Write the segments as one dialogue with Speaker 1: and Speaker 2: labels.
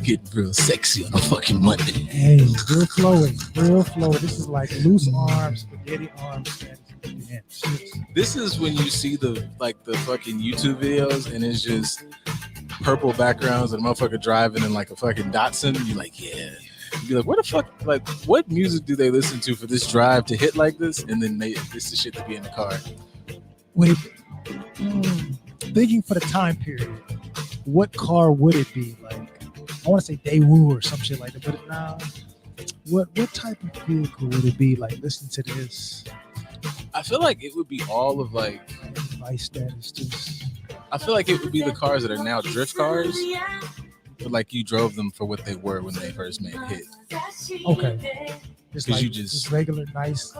Speaker 1: Getting real sexy on a fucking Monday.
Speaker 2: Hey, real flowing, real flowing. This is like loose arms, spaghetti arms, and chips.
Speaker 1: This is when you see the fucking YouTube videos and it's just purple backgrounds and a motherfucker driving in like a fucking Datsun. You're like, yeah. You'd be like, what the fuck? Like, what music do they listen to for this drive to hit like this? And then this is shit to be in the car.
Speaker 2: Wait, thinking for the time period, what car would it be? Like, I want to say Daewoo or some shit like that, but now, what type of vehicle would it be? Like, listen to this.
Speaker 1: I feel like it would be all of like
Speaker 2: my status. Just
Speaker 1: I feel like it would be the cars that are now drift cars, but like you drove them for what they were when they first made a hit.
Speaker 2: Okay. Just like
Speaker 1: you just
Speaker 2: regular, nice,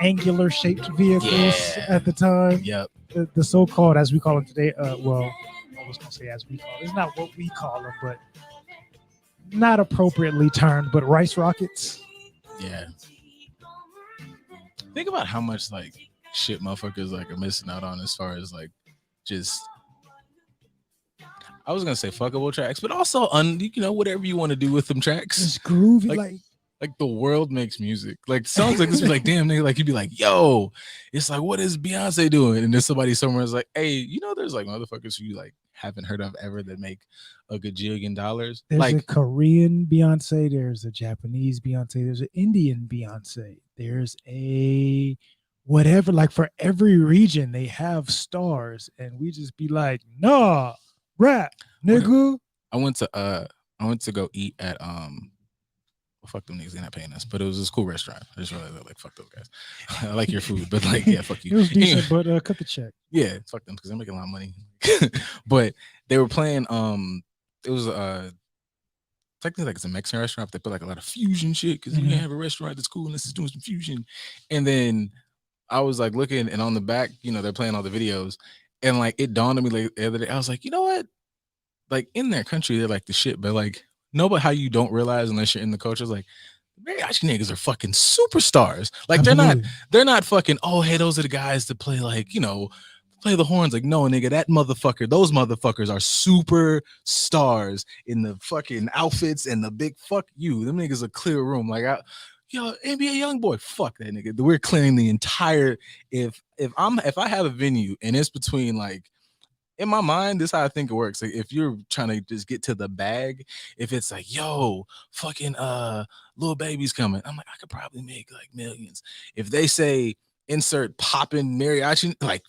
Speaker 2: angular shaped vehicles at the time.
Speaker 1: Yep.
Speaker 2: The so-called, as we call them today, well, I was gonna say as we call them. It's not what we call them, but not appropriately termed, but rice rockets.
Speaker 1: Yeah. Think about how much like shit motherfuckers like are missing out on as far as like just I was gonna say fuckable tracks, but also whatever you want to do with them tracks.
Speaker 2: It's groovy,
Speaker 1: like the world makes music. Like songs like this be like, damn nigga, like you'd be like, yo, it's like, what is Beyonce doing? And then somebody somewhere is like, hey, there's like motherfuckers who you like haven't heard of ever that make a gajillion dollars.
Speaker 2: There's
Speaker 1: like
Speaker 2: a Korean Beyonce, there's a Japanese Beyonce, there's an Indian Beyonce, there's a whatever, like for every region they have stars, and we just be like, nah, rap, nigga.
Speaker 1: I went to go eat at fuck them niggas, they're not paying us, but it was this cool restaurant. I just realized like fuck those guys. I like your food, but like yeah, fuck you.
Speaker 2: It was decent, but cut the check.
Speaker 1: Yeah, fuck them because they're making a lot of money. But they were playing it was technically like it's a Mexican restaurant. They put like a lot of fusion shit because you have a restaurant that's cool and this is doing some fusion. And then I was like looking, and on the back, they're playing all the videos, and like it dawned on me like the other day, I was like, you know what? Like in their country, they're like the shit, but like but how you don't realize unless you're in the culture is like mariachi niggas are fucking superstars. Like they're not fucking, oh hey, those are the guys that play like, play the horns. Like, no, nigga, those motherfuckers are superstars in the fucking outfits and the big fuck you. Them niggas a clear room. Like NBA young boy, fuck that nigga. We're clearing the entire if I have a venue and it's between like, in my mind, this is how I think it works. Like if you're trying to just get to the bag, if it's like, yo, fucking Lil Baby's coming, I'm like, I could probably make like millions. If they say insert poppin' mariachi, like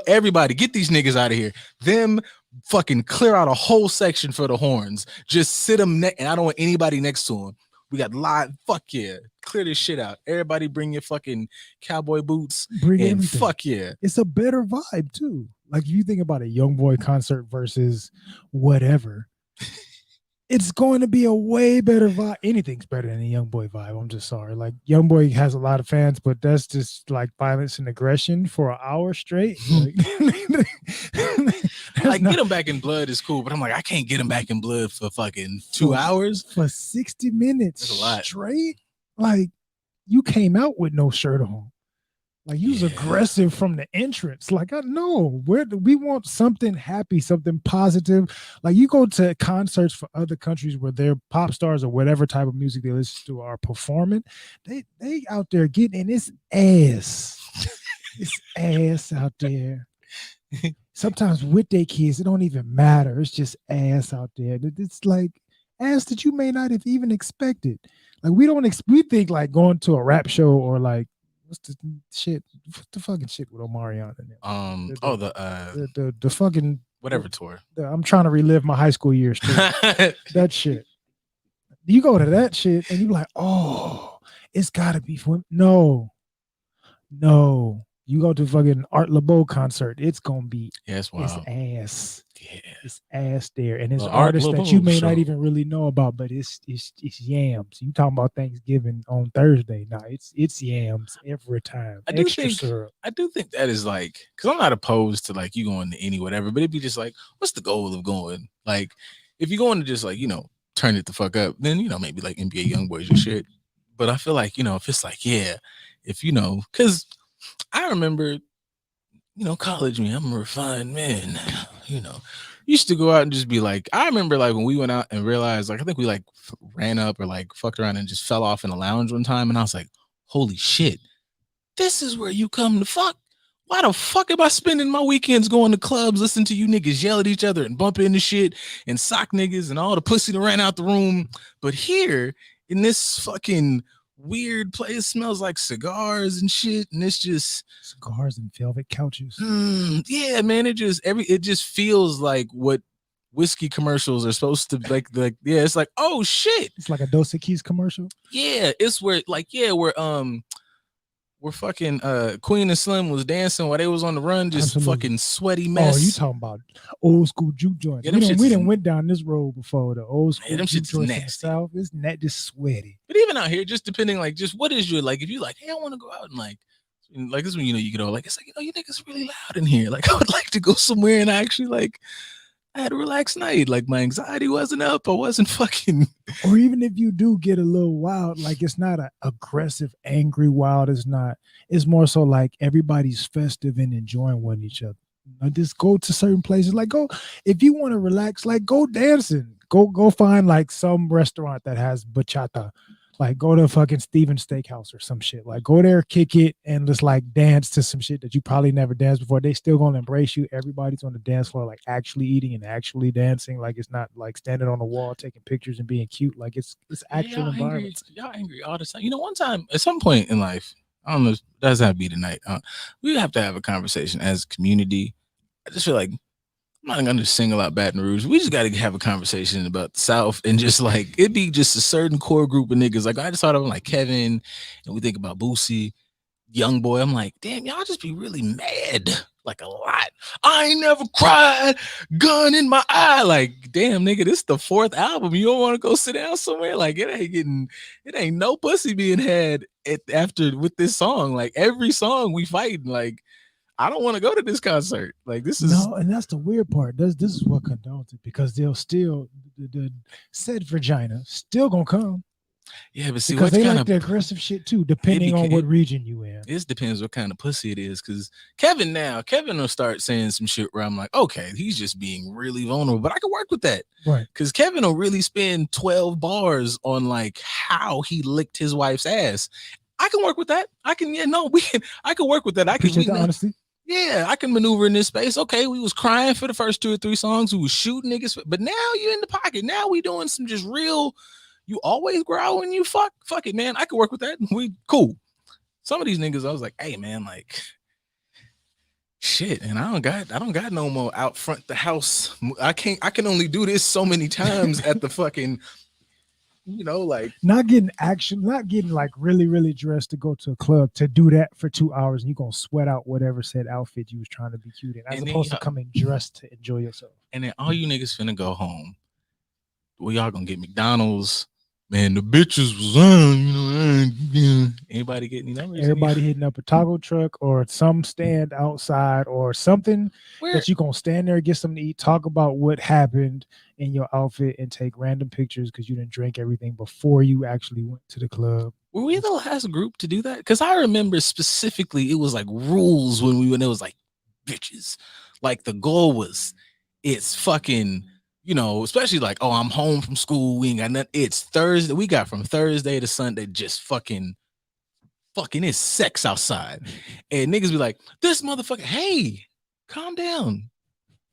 Speaker 1: everybody, get these niggas out of here. Them fucking clear out a whole section for the horns. Just sit them and I don't want anybody next to them. We got live, fuck yeah. Clear this shit out. Everybody bring your fucking cowboy boots and everything. Fuck yeah.
Speaker 2: It's a better vibe too. Like if you think about a YoungBoy concert versus whatever, it's going to be a way better vibe. Anything's better than a YoungBoy vibe. I'm just sorry. Like YoungBoy has a lot of fans, but that's just like violence and aggression for an hour straight.
Speaker 1: Like get them back in blood is cool, but I'm like, I can't get them back in blood for fucking 2 hours.
Speaker 2: For 60 minutes
Speaker 1: that's a lot.
Speaker 2: Straight. Like you came out with no shirt on. Like you was aggressive from the entrance. Like I know we want something happy, something positive. Like you go to concerts for other countries where their pop stars or whatever type of music they listen to are performing. They out there getting in it's ass. It's ass out there. Sometimes with their kids, it don't even matter. It's just ass out there. It's like ass that you may not have even expected. Like we think like going to a rap show or like what's the shit? What's the fucking shit with Omarion in there? The fucking
Speaker 1: whatever tour.
Speaker 2: I'm trying to relive my high school years too. That shit. You go to that shit and you like, oh, it's gotta be for no. You go to fucking Art LeBeau concert, it's gonna be
Speaker 1: it's
Speaker 2: ass.
Speaker 1: Yeah.
Speaker 2: It's ass there. And it's artists that you may not even really know about, but it's yams. You talking about Thanksgiving on Thursday. Nah, it's yams every time.
Speaker 1: I do think that is like, because I'm not opposed to like you going to any whatever, but it'd be just like, what's the goal of going? Like, if you're going to just like, turn it the fuck up, then maybe like NBA YoungBoys and shit. But I feel like, if it's like, because I remember, college me, I'm a refined man, used to go out and just be like, I remember like when we went out and realized, like, I think we like ran up or like fucked around and just fell off in a lounge one time. And I was like, holy shit, this is where you come to fuck. Why the fuck am I spending my weekends going to clubs, listening to you niggas yell at each other and bump into shit and sock niggas and all the pussy that ran out the room? But here in this fucking weird place, it smells like cigars and shit, and it's just
Speaker 2: cigars and velvet couches.
Speaker 1: Yeah, man. It just feels like what whiskey commercials are supposed to like yeah, it's like, oh shit.
Speaker 2: It's like a Dos Equis commercial.
Speaker 1: Yeah, it's where like, yeah, where fucking Queen and Slim was dancing while they was on the run, just fucking sweaty mess.
Speaker 2: Oh, you talking about old school juke joints? Yeah, we didn't went down this road before. The old school juke joints in the South, it's not just sweaty.
Speaker 1: But even out here, just depending, like, just what is your like? If you like, hey, I want to go out and like this when you get all like, it's like, you niggas really loud in here. Like, I would like to go somewhere and actually like. I had a relaxed night. Like my anxiety wasn't up. I wasn't fucking.
Speaker 2: Or even if you do get a little wild, like it's not an aggressive, angry wild. It's not. It's more so like everybody's festive and enjoying one each other. Just go to certain places. Like go if you want to relax. Like go dancing. Go find like some restaurant that has bachata. Like go to fucking Steven's Steakhouse or some shit. Like go there, kick it, and just like dance to some shit that you probably never danced before. They still gonna embrace you. Everybody's on the dance floor, like actually eating and actually dancing. Like it's not like standing on the wall taking pictures and being cute. Like it's actual environment.
Speaker 1: Y'all angry all the time. You know, one time at some point in life, I don't know, it doesn't have to be tonight. We have to have a conversation as a community. I just feel like I'm not gonna single out Baton Rouge. We just gotta have a conversation about the South and just like it'd be just a certain core group of niggas. Like I just thought of like Kevin, and we think about Boosie, Young Boy. I'm like, damn, y'all just be really mad like a lot. I ain't never cried, gun in my eye. Like, damn, nigga, this is the 4th album. You don't want to go sit down somewhere? Like, it ain't no pussy being had after with this song. Like every song we fighting, like. I don't want to go to this concert. Like this is
Speaker 2: no, and that's the weird part. This is what condones it because they'll still the said vagina still gonna come.
Speaker 1: Yeah, but see,
Speaker 2: because they like the aggressive shit too, depending on what region you in.
Speaker 1: It depends what kind of pussy it is. Because Kevin will start saying some shit where I'm like, okay, he's just being really vulnerable, but I can work with that,
Speaker 2: right?
Speaker 1: Because Kevin will really spend 12 bars on like how he licked his wife's ass. I can work with that. I can work with that. I can
Speaker 2: appreciate the honesty.
Speaker 1: Yeah, I can maneuver in this space. Okay, we was crying for the first 2 or 3 songs. We was shooting niggas, but now you in the pocket. Now we doing some just real. You always growl when you fuck. Fuck it, man. I can work with that. We cool. Some of these niggas, I was like, hey, man, like, shit, and I don't got no more out front the house. I can only do this so many times at the fucking. Like
Speaker 2: not getting like really dressed to go to a club to do that for 2 hours and you're gonna sweat out whatever said outfit you was trying to be cute in as opposed to coming dressed to enjoy yourself.
Speaker 1: And then all you niggas finna go home. Well, y'all gonna get McDonald's. Man, the bitches was on, anybody getting any numbers?
Speaker 2: Everybody hitting up a taco truck or some stand outside or something that you gonna stand there, get something to eat, talk about what happened in your outfit and take random pictures because you didn't drink everything before you actually went to the club.
Speaker 1: Were we the last group to do that? Because I remember specifically it was like rules when we went. It was like bitches. Like the goal was it's fucking. Especially like, oh, I'm home from school. We ain't got nothing. It's Thursday. We got from Thursday to Sunday just fucking it's sex outside. And niggas be like, this motherfucker, hey, calm down.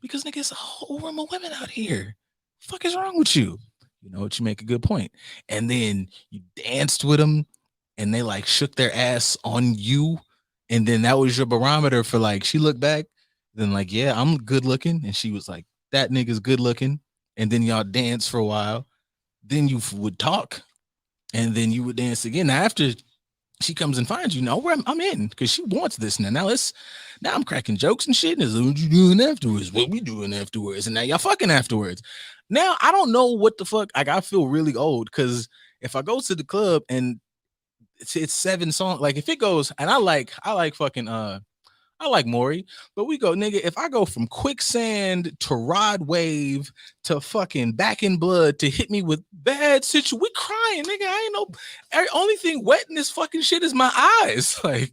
Speaker 1: Because nigga, it's a whole room of women out here. Fuck is wrong with you? You know what? You make a good point. And then you danced with them and they like shook their ass on you. And then that was your barometer for like, she looked back. Then like, yeah, I'm good looking. And she was like, that nigga's good looking. And then y'all dance for a while. Then you would talk. And then you would dance again. Now, after she comes and finds you, where I'm in because she wants this now. Now I'm cracking jokes and shit. And it's what you doing afterwards? What we doing afterwards? And now y'all fucking afterwards. Now I don't know what the fuck. Like I feel really old because if I go to the club and it's 7 songs, like if it goes and I like fucking I like Maury, but we go, nigga, if I go from Quicksand to Rod Wave to fucking Back in Blood to Hit Me with Bad Situation, we crying, nigga. I ain't no only thing wet in this fucking shit is my eyes. Like,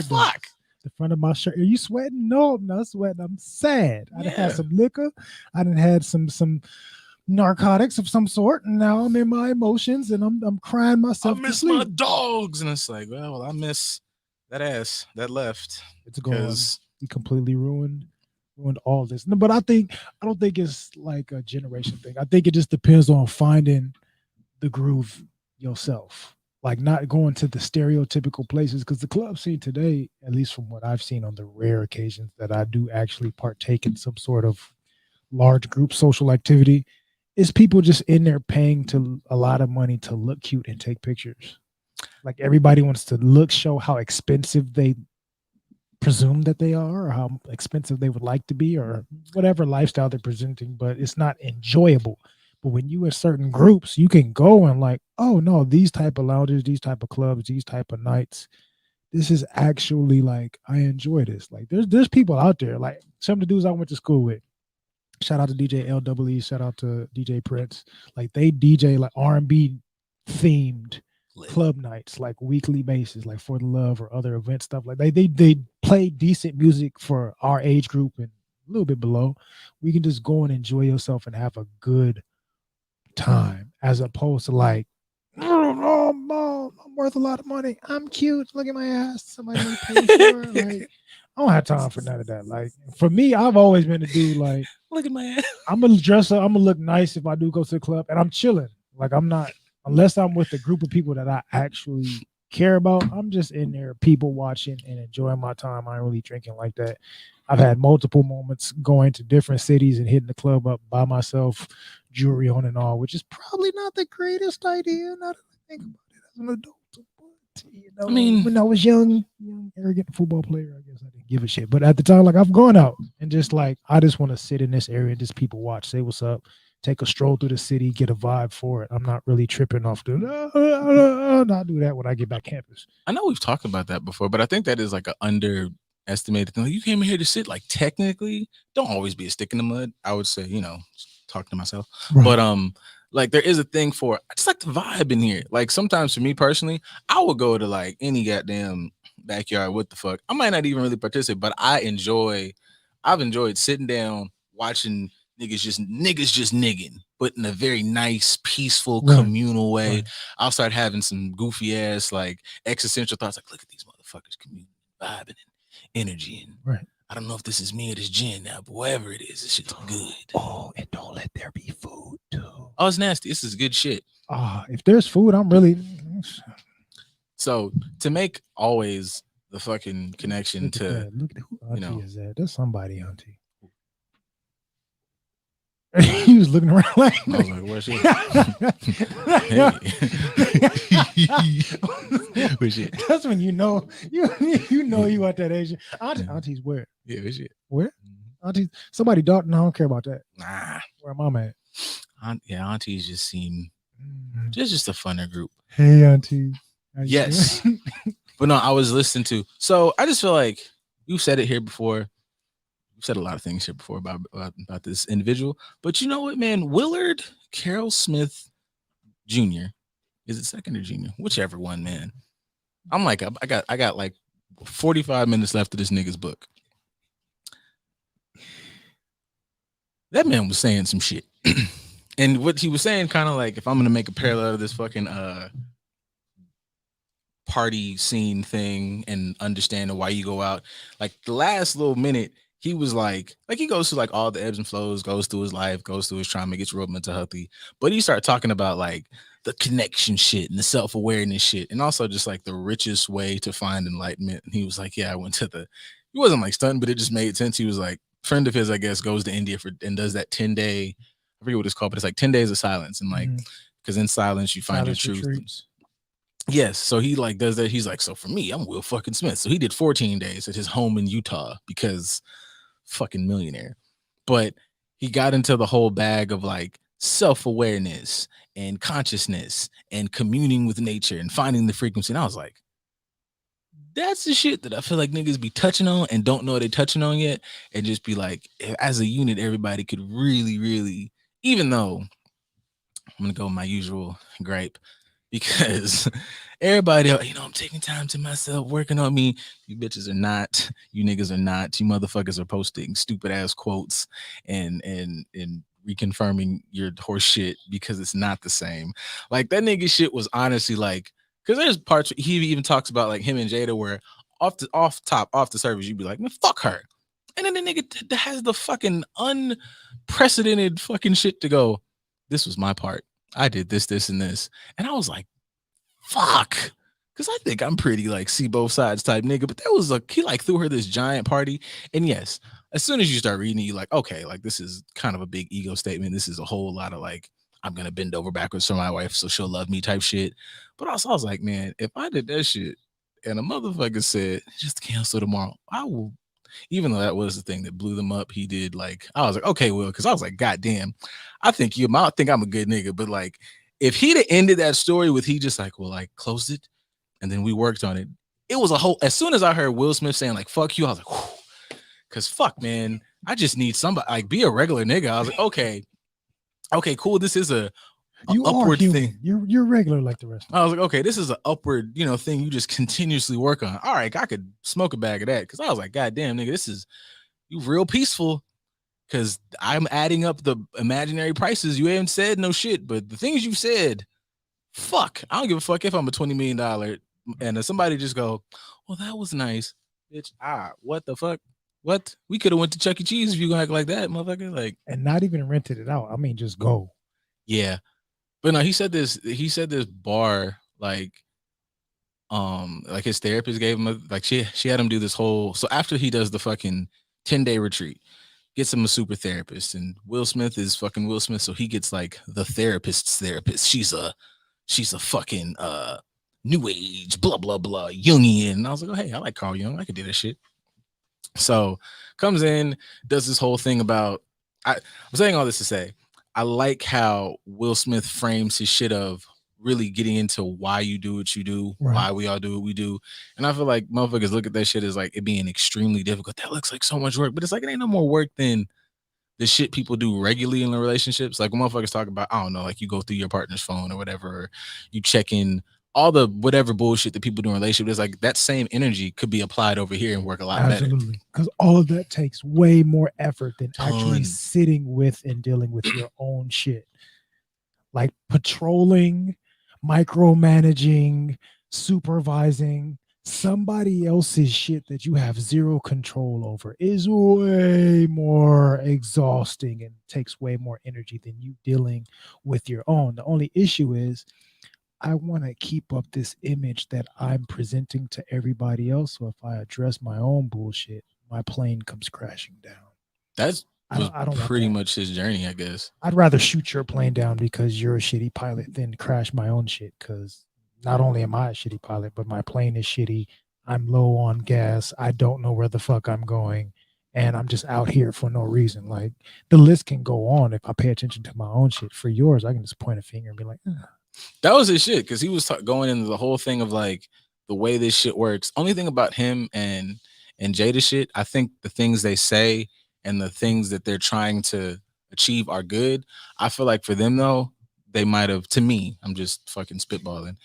Speaker 1: fuck.
Speaker 2: the front of my shirt. Are you sweating? No, I'm not sweating. I'm sad. I done had
Speaker 1: Yeah.
Speaker 2: some liquor. I done had some narcotics of some sort, and now I'm in my emotions, and I'm crying
Speaker 1: I
Speaker 2: myself to
Speaker 1: miss my
Speaker 2: sleep.
Speaker 1: dogs, and it's like, well, I miss that ass that left
Speaker 2: It's gone.
Speaker 1: because
Speaker 2: He completely ruined all this. No, but I don't think it's like a generation thing. I think it just depends on finding the groove yourself. Like not going to the stereotypical places because the club scene today, at least from what I've seen on the rare occasions that I do actually partake in some sort of large group social activity, is people just in there paying to a lot of money to look cute and take pictures. Like everybody wants to show how expensive they presume that they are or how expensive they would like to be or whatever lifestyle they're presenting, but it's not enjoyable. But when you in certain groups, you can go and like, oh no, these type of lounges, these type of clubs, these type of nights, this is actually like I enjoy this. Like there's people out there, like some of the dudes I went to school with. Shout out to DJ LWE, shout out to DJ Prince. Like they DJ like R&B themed club nights, like weekly basis, like For the Love or other event stuff. Like they play decent music for our age group and a little bit below. We can just go and enjoy yourself and have a good time, as opposed to like, oh, mom, I'm worth a lot of money. I'm cute. Look at my ass. Somebody pay for it. Like, I don't have time for none of that. Like for me, I've always been a dude like,
Speaker 1: look at my ass.
Speaker 2: I'm gonna dress up. I'm gonna look nice if I do go to the club, and I'm chilling. Like I'm not, unless I'm with a group of people that I actually care about. I'm just in there, people watching and enjoying my time. I ain't really drinking like that. I've had multiple moments going to different cities and hitting the club up by myself, jewelry on and all, which is probably not the greatest idea. Now that I think about it as an adult. But, you know,
Speaker 1: I mean,
Speaker 2: when I was young, arrogant football player, I guess I didn't give a shit. But at the time, like I've gone out and just like I just want to sit in this area and just people watch, say what's up, take a stroll through the city, get a vibe for it. I'm not really tripping off the. Not do that when I get back campus.
Speaker 1: I know we've talked about that before, but I think that is like an underestimated thing. Like, you came in here to sit. Like technically, don't always be a stick in the mud. I would say, talk to myself.
Speaker 2: Right.
Speaker 1: But like there is a thing for I just like the vibe in here. Like sometimes for me personally, I would go to like any goddamn backyard. What the fuck? I might not even really participate, but I've enjoyed sitting down watching niggas just nigging, but in a very nice, peaceful, communal way.
Speaker 2: Right.
Speaker 1: I'll start having some goofy ass like existential thoughts, like look at these motherfuckers communing, vibing, and energy, and
Speaker 2: Right.
Speaker 1: I don't know if this is me or this gin now, but whatever it is, this shit's good.
Speaker 2: Oh, and don't let there be food too.
Speaker 1: Oh, it's nasty. This is good shit.
Speaker 2: If there's food, I'm really.
Speaker 1: So to make always the fucking connection
Speaker 2: look
Speaker 1: to
Speaker 2: look at who auntie is that? That's somebody auntie. He was looking around like,
Speaker 1: I was like, where's she? Where's she?
Speaker 2: That's when you know you at that age. Auntie's where?
Speaker 1: Yeah, where's she?
Speaker 2: Where? Auntie, somebody Dalton. I don't care about that.
Speaker 1: Nah.
Speaker 2: Where mom at?
Speaker 1: Aunties just seem just a funner group.
Speaker 2: Hey, auntie.
Speaker 1: Yes. But no, I was listening to. So I just feel like you've said it here before. You've said a lot of things here before about this individual. But you know what, man? Willard Carroll Smith Jr. Is it second or junior? Whichever one, man. I'm like, I got like 45 minutes left of this nigga's book. That man was saying some shit. And what he was saying, kind of like, if I'm gonna make a parallel to this fucking party scene thing and understanding why you go out, like the last little minute, he was like he goes through like all the ebbs and flows, goes through his life, goes through his trauma, gets real mental healthy. But he started talking about like the connection shit and the self-awareness shit, and also just like the richest way to find enlightenment. And he was like, yeah, I went to he wasn't like stunned, but it just made sense. He was like, friend of his, I guess, goes to India and does that 10-day, I forget what it's called, but it's like 10 days of silence. And like, because in silence, you find your truth. Retreats. Yes. So he like does that. He's like, so for me, I'm Will fucking Smith. So he did 14 days at his home in Utah because fucking millionaire. But he got into the whole bag of like self-awareness and consciousness and communing with nature and finding the frequency. And I was like, that's the shit that I feel like niggas be touching on and don't know they're touching on yet. And just be like, as a unit, everybody could really, really, even though I'm going to go with my usual gripe, because everybody, I'm taking time to myself, working on me. You bitches are not. You niggas are not. You motherfuckers are posting stupid ass quotes and reconfirming your horse shit because it's not the same. Like that nigga shit was honestly like, because there's parts he even talks about like him and Jada where off the surface you'd be like, man, fuck her. And then the nigga has the fucking unprecedented fucking shit to go, this was my part. I did this, this, and this. And I was like, fuck. Cause I think I'm pretty like see both sides type nigga. But there was he like threw her this giant party. And yes, as soon as you start reading it, you're like, okay, like this is kind of a big ego statement. This is a whole lot of like, I'm gonna bend over backwards for my wife so she'll love me type shit. But also I was like, man, if I did that shit and a motherfucker said, just cancel tomorrow, I will. Even though that was the thing that blew them up, he did like, I was like, okay, Will, because I was like, God damn, I think I'm a good nigga. But like, if he'd have ended that story with he just like, well, like closed it and then we worked on it, it was a whole, as soon as I heard Will Smith saying like, fuck you, I was like, whew, because fuck, man, I just need somebody, like, be a regular nigga. I was like, okay, cool. This is a
Speaker 2: You are
Speaker 1: upward
Speaker 2: human.
Speaker 1: thing.
Speaker 2: You're regular like the rest of us.
Speaker 1: I was like, okay, this is an upward, thing you just continuously work on. All right, I could smoke a bag of that because I was like, God damn, nigga, this is you real peaceful. Because I'm adding up the imaginary prices. You haven't said no shit, but the things you've said, fuck, I don't give a fuck if I'm a $20 million and if somebody just go, well, that was nice, bitch. What the fuck? What? We could have went to Chuck E. Cheese if you gonna act like that, motherfucker. Like,
Speaker 2: and not even rented it out. I mean, just go.
Speaker 1: yeah. But no, he said this bar, like his therapist gave him she had him do this whole, so after he does the fucking 10-day retreat, gets him a super therapist, and Will Smith is fucking Will Smith, so he gets like the therapist's therapist. She's a fucking new age, blah blah blah, Jungian. And I was like, oh hey, I like Carl Jung, I could do this shit. So comes in, does this whole thing about, I'm saying all this to say, I like how Will Smith frames his shit of really getting into why you do what you do,
Speaker 2: Right.
Speaker 1: why we all do what we do. And I feel like motherfuckers look at that shit as like it being extremely difficult. That looks like so much work, but it's like it ain't no more work than the shit people do regularly in the relationships. Like when motherfuckers talk about, I don't know, like you go through your partner's phone or whatever, or you check in all the whatever bullshit that people do in relationships. It's like that same energy could be applied over here and work a lot better.
Speaker 2: Absolutely. Because all of that takes way more effort than actually
Speaker 1: Ton.
Speaker 2: sitting with and dealing with your own shit. Like patrolling, micromanaging, supervising somebody else's shit that you have zero control over is way more exhausting and takes way more energy than you dealing with your own. The only issue is I want to keep up this image that I'm presenting to everybody else. So if I address my own bullshit, my plane comes crashing down.
Speaker 1: That's
Speaker 2: I don't
Speaker 1: pretty
Speaker 2: want that.
Speaker 1: much his journey, I guess.
Speaker 2: I'd rather shoot your plane down because you're a shitty pilot than crash my own shit. Because not only am I a shitty pilot, but my plane is shitty. I'm low on gas. I don't know where the fuck I'm going. And I'm just out here for no reason. Like the list can go on if I pay attention to my own shit. For yours, I can just point a finger and be like,
Speaker 1: That was his shit because he was going into the whole thing of like the way this shit works. Only thing about him and Jada shit, I think the things they say and the things that they're trying to achieve are good. I feel like for them though, they might have, to me, I'm just fucking spitballing.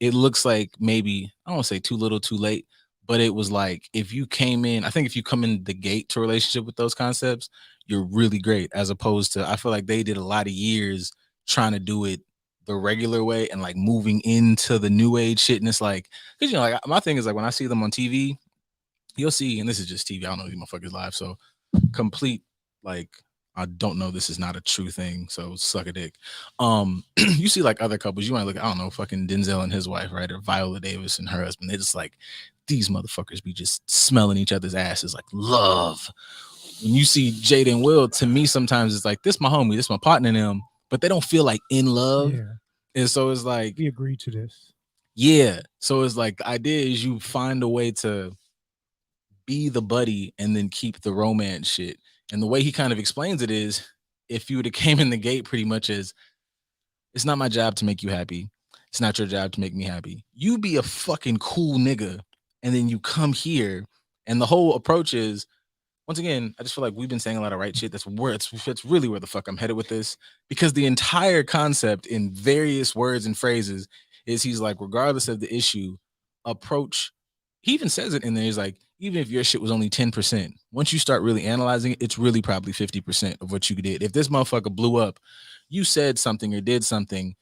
Speaker 1: It looks like maybe, I don't want to say too little too late, but it was like if you came in, I think if you come in the gate to a relationship with those concepts, you're really great. As opposed to, I feel like they did a lot of years trying to do it the regular way and like moving into the new age shit. And it's like, because like my thing is like when I see them on TV, you'll see, and this is just TV, I don't know these motherfuckers live, so complete like I don't know, this is not a true thing, so suck a dick. You see like other couples, you might look at, I don't know, fucking Denzel and his wife, right, or Viola Davis and her husband. They're just like, these motherfuckers be just smelling each other's asses like love. When you see Jada and Will, to me sometimes it's like, this my homie, this my partner in them, but they don't feel like in love.
Speaker 2: yeah.
Speaker 1: And so it's like,
Speaker 2: We agree to this.
Speaker 1: yeah. So it's like the idea is you find a way to be the buddy and then keep the romance shit. And the way he kind of explains it is, if you would have came in the gate pretty much as, it's not my job to make you happy. It's not your job to make me happy. You be a fucking cool nigga. And then you come here and the whole approach is, once again, I just feel like we've been saying a lot of right shit. That's where it's really where the fuck I'm headed with this, because the entire concept in various words and phrases is he's like, regardless of the issue, approach. He even says it in there. He's like, even if your shit was only 10%, once you start really analyzing it, it's really probably 50% of what you did. If this motherfucker blew up, you said something or did something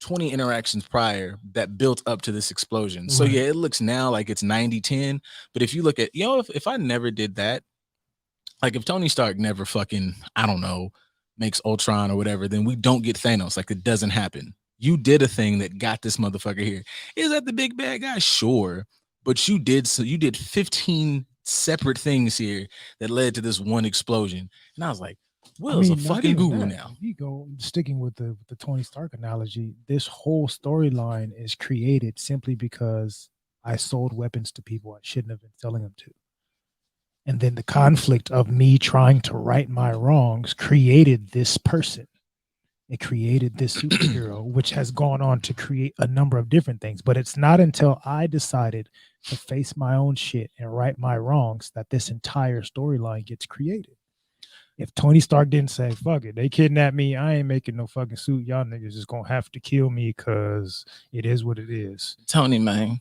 Speaker 1: 20 interactions prior that built up to this explosion. So
Speaker 2: Right.
Speaker 1: yeah, it looks now like it's 90-10. But if you look at, if I never did that, like if Tony Stark never fucking, I don't know, makes Ultron or whatever, then we don't get Thanos. Like it doesn't happen. You did a thing that got this motherfucker here. Is that the big bad guy? Sure. But you did 15 separate things here that led to this one explosion. And I was like, Will's a
Speaker 2: not
Speaker 1: fucking
Speaker 2: even
Speaker 1: guru
Speaker 2: that.
Speaker 1: now.
Speaker 2: If you go sticking with the Tony Stark analogy, this whole storyline is created simply because I sold weapons to people I shouldn't have been selling them to. And then the conflict of me trying to right my wrongs created this person. It created this superhero, which has gone on to create a number of different things. But it's not until I decided to face my own shit and right my wrongs that this entire storyline gets created. If Tony Stark didn't say, fuck it, they kidnapped me, I ain't making no fucking suit. Y'all niggas just gonna have to kill me because it is what it is.
Speaker 1: Tony, man.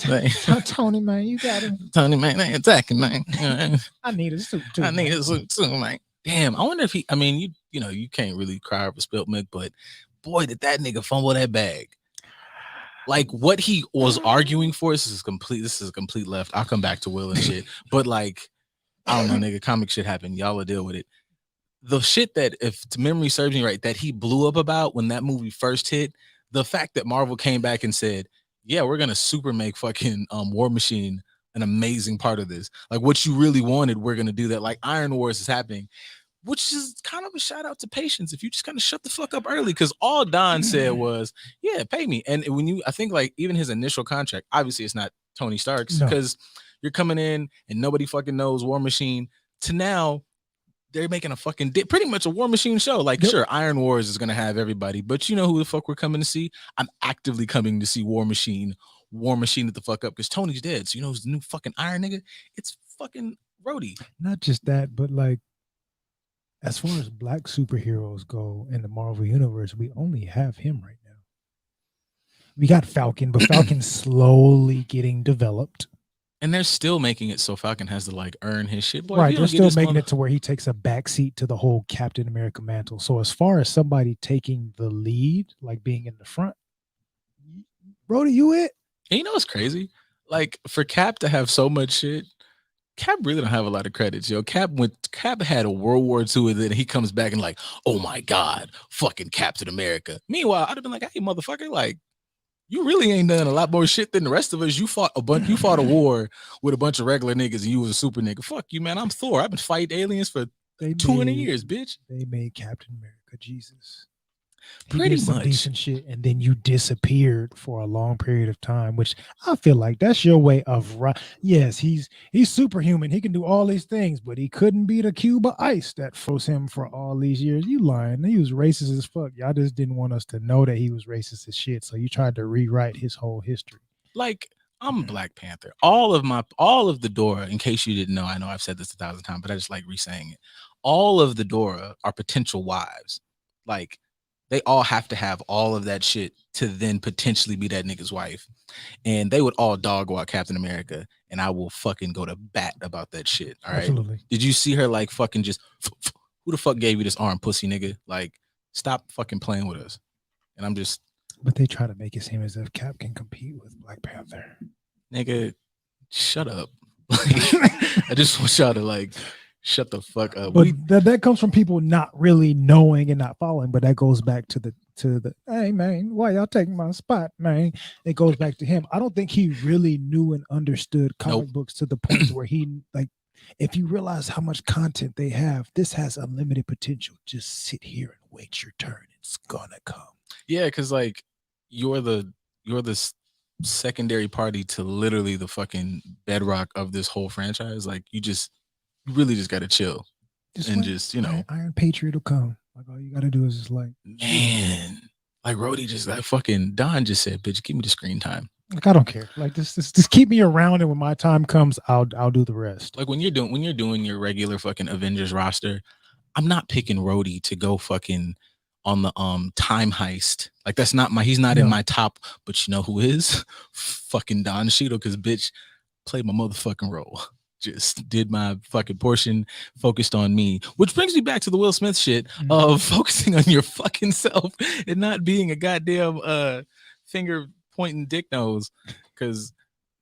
Speaker 2: Tony, man, you got him.
Speaker 1: Tony, man, they attacking, man.
Speaker 2: I need a suit too.
Speaker 1: I need a suit too, man. Damn, I wonder if he, I mean, you can't really cry over spilt milk, but boy, did that nigga fumble that bag. Like what he was arguing for, this is a complete left. I'll come back to Will and shit. But like, I don't know, nigga, comic shit happened. Y'all will deal with it. The shit that, if memory serves me right, that he blew up about when that movie first hit, the fact that Marvel came back and said, yeah, we're gonna super make fucking War Machine an amazing part of this. Like what you really wanted, we're gonna do that. Like Iron Wars is happening, which is kind of a shout out to patience. If you just kind of shut the fuck up early, because all Don said was, yeah, pay me. And when I think like even his initial contract, obviously it's not Tony Stark's, because you're coming in and nobody fucking knows War Machine, to now they're making a fucking pretty much a War Machine show. Like, sure, Iron Wars is gonna have everybody, but you know who the fuck we're coming to see? I'm actively coming to see War Machine it the fuck up, because Tony's dead. So you know who's the new fucking Iron nigga? It's fucking Rhodey.
Speaker 2: Not just that, but like, as far as black superheroes go in the Marvel universe, we only have him right now. We got Falcon, but Falcon's slowly getting developed.
Speaker 1: And they're still making it so Falcon has to like earn his shit. Boy,
Speaker 2: right, they're still making it to where he takes a backseat to the whole Captain America mantle. So as far as somebody taking the lead, like being in the front, Brody, you it?
Speaker 1: And you know what's crazy? Like for Cap to have so much shit, Cap really don't have a lot of credits, yo. Cap had a World War II, and then he comes back and like, oh my God, fucking Captain America. Meanwhile, I'd have been like, hey, motherfucker, like, you really ain't done a lot more shit than the rest of us. You fought a war with a bunch of regular niggas, and you was a super nigga. Fuck you, man. I'm Thor. I've been fighting aliens for 200 years, bitch.
Speaker 2: They made Captain America Jesus.
Speaker 1: Pretty much
Speaker 2: decent shit, and then you disappeared for a long period of time, which I feel like that's your way of yes, he's superhuman, he can do all these things, but he couldn't beat a cube of ice that froze him for all these years. You lying. He was racist as fuck. Y'all just didn't want us to know that he was racist as shit, so you tried to rewrite his whole history.
Speaker 1: Like, I'm Black Panther. All of the Dora, in case you didn't know, I know I've said this 1,000 times, but I just like re-saying it. All of the Dora are potential wives. Like, they all have to have all of that shit to then potentially be that nigga's wife. And they would all dog walk Captain America, and I will fucking go to bat about that shit. All right.
Speaker 2: Absolutely.
Speaker 1: Did you see her like fucking just, who the fuck gave you this arm, pussy nigga? Like, stop fucking playing with us. And I'm just.
Speaker 2: But they try to make it seem as if Cap can compete with Black Panther.
Speaker 1: Nigga, shut up. I just want y'all to like shut the fuck up.
Speaker 2: But that comes from people not really knowing and not following. But that goes back to the hey man, why y'all taking my spot, man? It goes back to him. I don't think he really knew and understood comic books to the point where he like, if you realize how much content they have, this has unlimited potential. Just sit here and wait your turn. It's gonna come.
Speaker 1: Yeah, because like you're the secondary party to literally the fucking bedrock of this whole franchise. Like you really just gotta chill. Just you know,
Speaker 2: Iron Patriot will come. Like all you gotta do is just like,
Speaker 1: man, like Rhodey just like fucking Don just said, bitch, give me the screen time.
Speaker 2: Like I don't care. Like just keep me around, and when my time comes, I'll do the rest.
Speaker 1: Like when you're doing your regular fucking Avengers roster, I'm not picking Rhodey to go fucking on the time heist. Like that's not he's not in my top, but you know who is? Fucking Don Cheadle, because bitch played my motherfucking role. Just did my fucking portion, focused on me, which brings me back to the Will Smith shit of focusing on your fucking self and not being a goddamn finger pointing dick nose. Because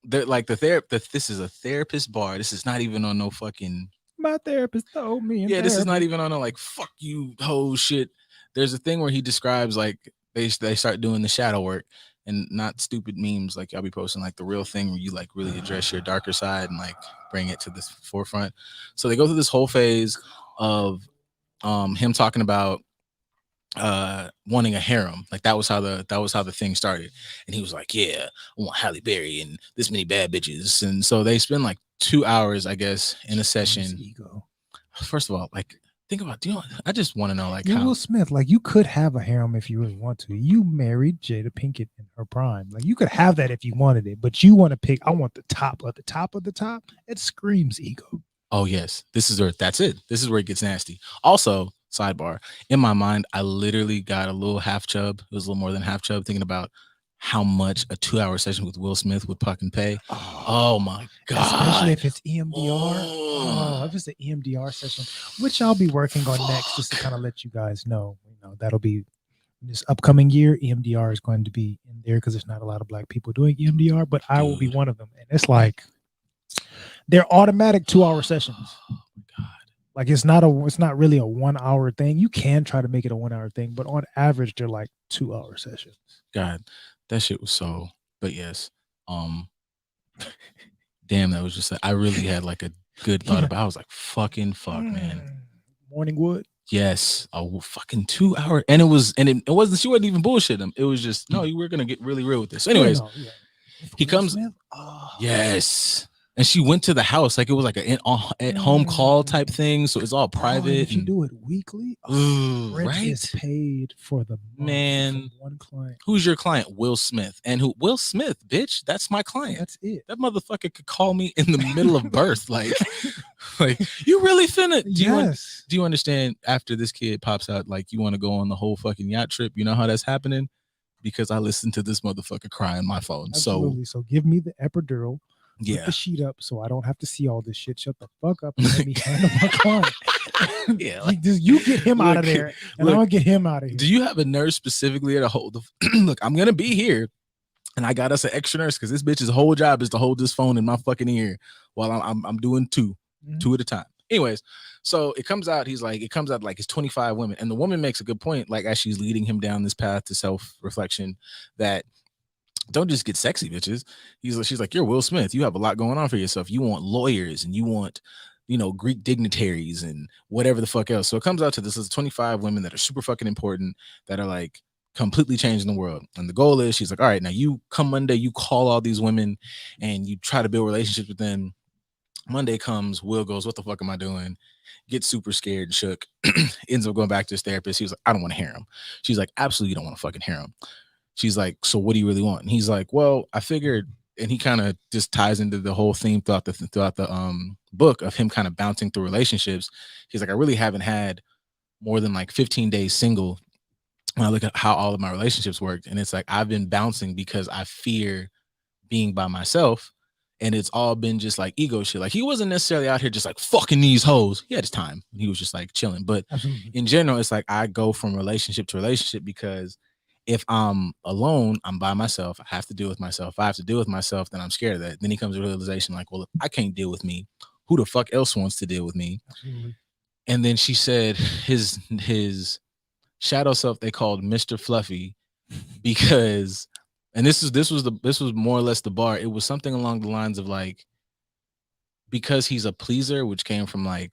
Speaker 1: they're like this is a therapist bar. This is not even on no fucking.
Speaker 2: My therapist told me.
Speaker 1: Yeah, this is not even on a like fuck you ho shit. There's a thing where he describes like they start doing the shadow work and not stupid memes like y'all be posting, like the real thing where you like really address your darker side and like bring it to the forefront. So they go through this whole phase of him talking about wanting a harem. Like that was how the thing started. And he was like, yeah, I want Halle Berry and this many bad bitches. And so they spend like 2 hours, I guess, in a session. First of all, like think about, I just want to know, like,
Speaker 2: how Will Smith, like you could have a harem if you really want to. You married Jada Pinkett in her prime. Like you could have that if you wanted it, but you want to pick, I want the top of the top of the top. It screams ego.
Speaker 1: Oh yes, that's it. This is where it gets nasty. Also, sidebar, in my mind, I literally got a little half chub. It was a little more than half chub, thinking about how much a 2-hour session with Will Smith would fucking pay. Oh my god!
Speaker 2: Especially if it's EMDR. If it's an EMDR session, which I'll be working on next, just to kind of let you guys know. That'll be this upcoming year. EMDR is going to be in there because there's not a lot of Black people doing EMDR, but I will be one of them. And it's like they're automatic 2-hour sessions. Oh my god! Like it's not really a 1 hour thing. You can try to make it a 1 hour thing, but on average, they're like 2-hour sessions.
Speaker 1: God. That shit was so, but yes, damn, that was just I really had like a good thought about. I was like, fucking fuck, man.
Speaker 2: Morningwood.
Speaker 1: Yes, a fucking 2 hour, and it wasn't. She wasn't even bullshit him. It was just no. We're gonna get really real with this. Anyways, he comes. Yes. And she went to the house, like it was like an at-home call type thing, so it's all private.
Speaker 2: If you do it weekly, rent is paid for the month.
Speaker 1: Man.
Speaker 2: One client.
Speaker 1: Who's your client? Will Smith. And who? Will Smith, bitch. That's my client.
Speaker 2: That's it.
Speaker 1: That motherfucker could call me in the middle of birth, like you really finna. Do you understand? After this kid pops out, like you want to go on the whole fucking yacht trip. You know how that's happening? Because I listened to this motherfucker cry on my phone.
Speaker 2: Absolutely. So give me the epidural. Put the sheet up so I don't have to see all this shit. Shut the fuck up and let me handle my client.
Speaker 1: Yeah,
Speaker 2: like you get him out of there, and I'm gonna get him out of here.
Speaker 1: Do you have a nurse specifically to hold the? Look, I'm gonna be here, and I got us an extra nurse because this bitch's whole job is to hold this phone in my fucking ear while I'm doing two at a time. Anyways, so it comes out like it's 25 women, and the woman makes a good point, like as she's leading him down this path to self-reflection, that don't just get sexy, bitches. She's like, you're Will Smith. You have a lot going on for yourself. You want lawyers and you want, Greek dignitaries and whatever the fuck else. So it comes out to this is 25 women that are super fucking important, that are like completely changing the world. And the goal is, she's like, all right, now you come Monday, you call all these women and you try to build relationships with them. Monday comes, Will goes, what the fuck am I doing? Gets super scared and shook. Ends up going back to his therapist. He was like, I don't want to hear him. She's like, absolutely, you don't want to fucking hear him. She's like, so what do you really want? And he's like, well, I figured, and he kind of just ties into the whole theme throughout the book of him kind of bouncing through relationships. He's like, I really haven't had more than like 15 days single when I look at how all of my relationships worked. And it's like, I've been bouncing because I fear being by myself. And it's all been just like ego shit. Like he wasn't necessarily out here just like fucking these hoes. He had his time. He was just like chilling. But in general, it's like I go from relationship to relationship because if I'm alone, I'm by myself. I have to deal with myself. If I have to deal with myself, then I'm scared of that. Then he comes to the realization like, well, if I can't deal with me, who the fuck else wants to deal with me?
Speaker 2: Absolutely.
Speaker 1: And then she said his shadow self they called Mr. Fluffy because, and this was more or less the bar. It was something along the lines of like, because he's a pleaser, which came from like,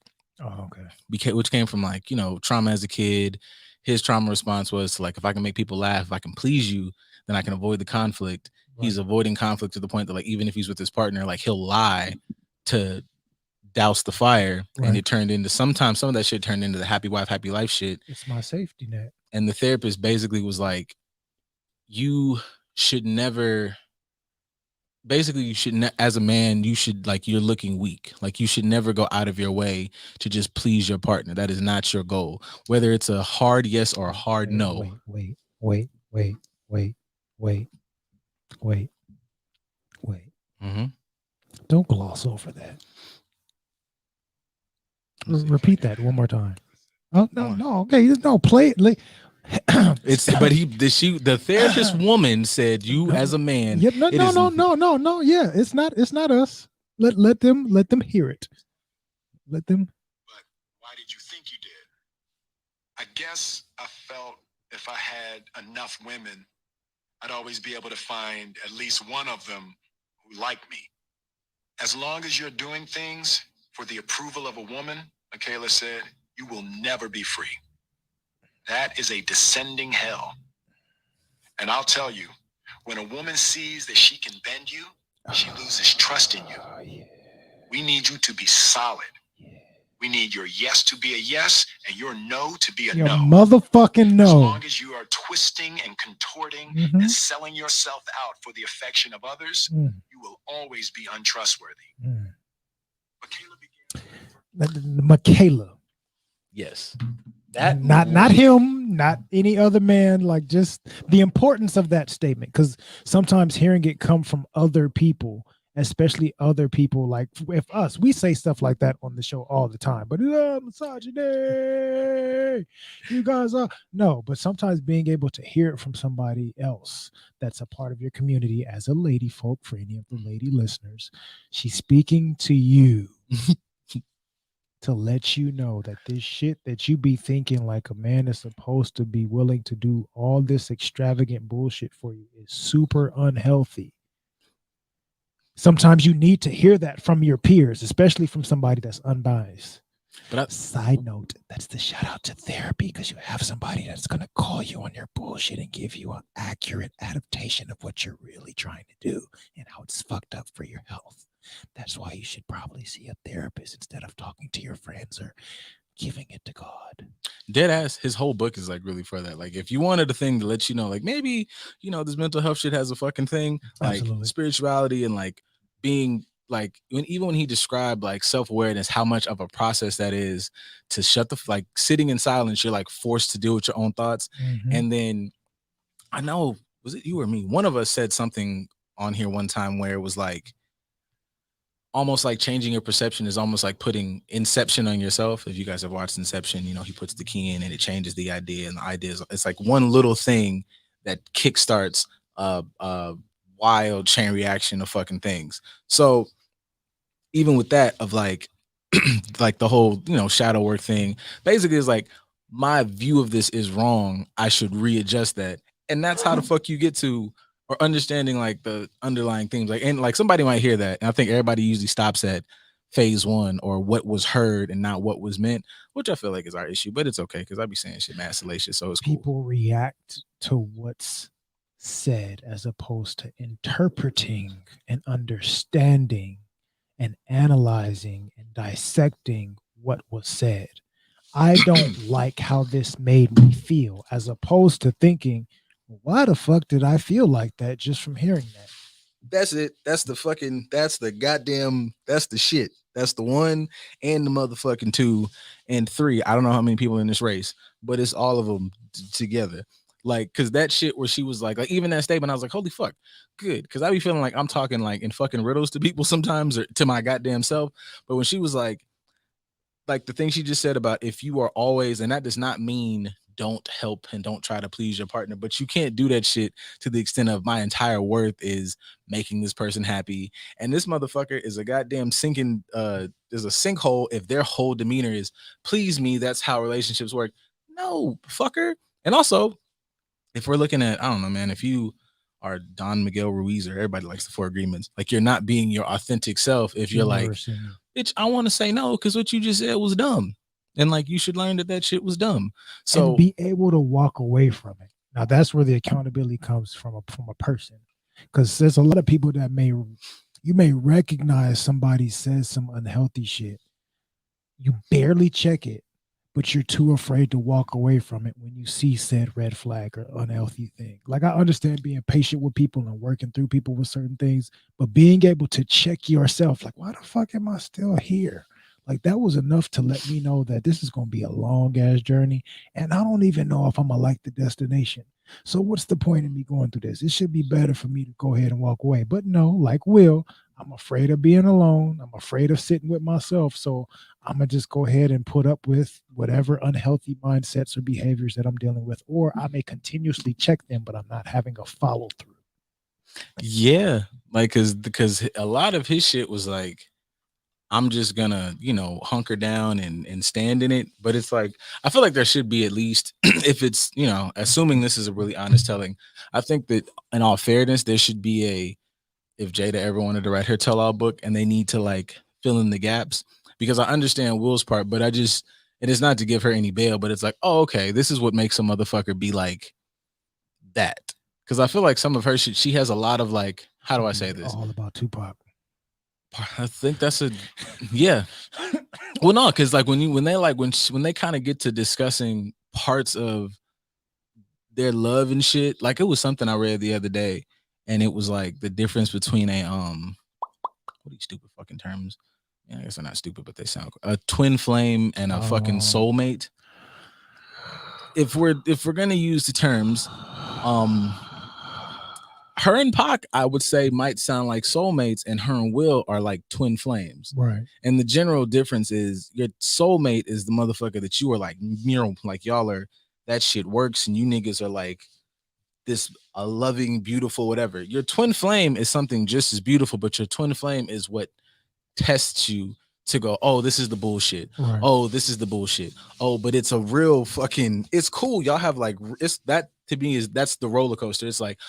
Speaker 1: which came from like, trauma as a kid. His trauma response was to like, if I can make people laugh, if I can please you, then I can avoid the conflict. Right. He's avoiding conflict to the point that like, even if he's with his partner, like he'll lie to douse the fire. Right. And it turned into, sometimes some of that shit turned into the happy wife, happy life shit.
Speaker 2: It's my safety net.
Speaker 1: And the therapist basically was like, you should never basically you should as a man, you should like, you're looking weak. Like you should never go out of your way to just please your partner. That is not your goal. Whether it's a hard yes or a hard no.
Speaker 2: Wait.
Speaker 1: Mm-hmm.
Speaker 2: Don't gloss over that. Repeat that one more time. Oh no. Okay, no, play it.
Speaker 1: It's but the therapist woman said you as a man.
Speaker 2: Yeah, no. Yeah, it's not us. Let them hear it. Let them.
Speaker 3: But why did you think you did? I guess I felt if I had enough women, I'd always be able to find at least one of them who liked me. As long as you're doing things for the approval of a woman, Michaela said, you will never be free. That is a descending hell. And I'll tell you, when a woman sees that she can bend you, she loses trust in you. We need you to be solid. We need your yes to be a yes and your no to be a
Speaker 2: your
Speaker 3: no.
Speaker 2: Motherfucking no.
Speaker 3: As long as you are twisting and contorting and selling yourself out for the affection of others, you will always be untrustworthy.
Speaker 2: Michaela.
Speaker 1: Yes.
Speaker 2: That not him, not any other man, like just the importance of that statement. Because sometimes hearing it come from other people, especially other people like if us, we say stuff like that on the show all the time. But misogyny, you guys are no. But sometimes being able to hear it from somebody else that's a part of your community as a lady folk, for any of the lady listeners, she's speaking to you. To let you know that this shit that you be thinking like a man is supposed to be willing to do all this extravagant bullshit for you is super unhealthy. Sometimes you need to hear that from your peers, especially from somebody that's unbiased. But side note, that's the shout out to therapy, because you have somebody that's going to call you on your bullshit and give you an accurate adaptation of what you're really trying to do and how it's fucked up for your health. That's why you should probably see a therapist instead of talking to your friends or giving it to God.
Speaker 1: Deadass, his whole book is like really for that. Like if you wanted a thing to let you know, like maybe, you know, this mental health shit has a fucking thing, like
Speaker 2: Absolutely.
Speaker 1: Spirituality and like being like even when he described like self-awareness, how much of a process that is to shut the like sitting in silence, you're like forced to deal with your own thoughts. And then I know, was it you or me? One of us said something on here one time where it was like almost like changing your perception is almost like putting Inception on yourself. If you guys have watched Inception, you know, he puts the key in and it changes the idea, and the idea is it's like one little thing that kickstarts a wild chain reaction of fucking things. So even with that of like like the whole, you know, shadow work thing basically is like my view of this is wrong, I should readjust that. And that's how the fuck you get to or understanding like the underlying themes. Like, and like somebody might hear that, and I think everybody usually stops at phase one or what was heard and not what was meant, which I feel like is our issue, but it's okay because I be saying shit mad salacious, so it's cool.
Speaker 2: People react to what's said as opposed to interpreting and understanding and analyzing and dissecting what was said. I don't like how this made me feel, as opposed to thinking, why the fuck did I feel like that just from hearing that?
Speaker 1: That's it. That's the fucking, that's the goddamn, that's the shit. That's the one and the motherfucking 2 and 3. I don't know how many people in this race, but it's all of them together. Like, cause that shit where she was like even that statement, I was like, holy fuck, good. Cause I be feeling like I'm talking like in fucking riddles to people sometimes or to my goddamn self. But when she was like the thing she just said about if you are always, and that does not mean don't help and don't try to please your partner, but you can't do that shit to the extent of my entire worth is making this person happy. And this motherfucker is a goddamn sinking, there's a sinkhole if their whole demeanor is please me, that's how relationships work. No, fucker. And also, if we're looking at, I don't know, man, if you are Don Miguel Ruiz or everybody likes the 4 agreements, like you're not being your authentic self if you're like, bitch, I want to say no because what you just said was dumb. And like you should learn that shit was dumb. So
Speaker 2: and be able to walk away from it. Now that's where the accountability comes from a person, because there's a lot of people that you may recognize somebody says some unhealthy shit. You barely check it, but you're too afraid to walk away from it when you see said red flag or unhealthy thing. Like I understand being patient with people and working through people with certain things, but being able to check yourself, like, why the fuck am I still here? Like that was enough to let me know that this is going to be a long ass journey, and I don't even know if I'm gonna like the destination. So what's the point in me going through this? It should be better for me to go ahead and walk away. But no, like Will, I'm afraid of being alone. I'm afraid of sitting with myself. So I'm gonna just go ahead and put up with whatever unhealthy mindsets or behaviors that I'm dealing with, or I may continuously check them, but I'm not having a follow through.
Speaker 1: Yeah, like because a lot of his shit was like, I'm just gonna, hunker down and stand in it. But it's like, I feel like there should be at least, if it's, assuming this is a really honest telling, I think that in all fairness, there should be if Jada ever wanted to write her tell all book and they need to like fill in the gaps, because I understand Will's part, but it is not to give her any bail, but it's like, oh, okay, this is what makes a motherfucker be like that. Because I feel like some of her shit, she has a lot of like, how do I say this?
Speaker 2: All about Tupac.
Speaker 1: I think that's yeah. Well, no, because like when they kind of get to discussing parts of their love and shit, like it was something I read the other day, and it was like the difference between what are these stupid fucking terms? Yeah, I guess they're not stupid, but they sound a twin flame and a fucking soulmate. If we're gonna use the terms, her and Pac, I would say, might sound like soulmates, and her and Will are like twin flames.
Speaker 2: Right.
Speaker 1: And the general difference is your soulmate is the motherfucker that you are like, like y'all are, that shit works, and you niggas are like this a loving, beautiful, whatever. Your twin flame is something just as beautiful, but your twin flame is what tests you to go, oh, this is the bullshit. Right. Oh, this is the bullshit. Oh, but it's a real fucking, it's cool. Y'all have like, it's that to me that's the roller coaster. It's like,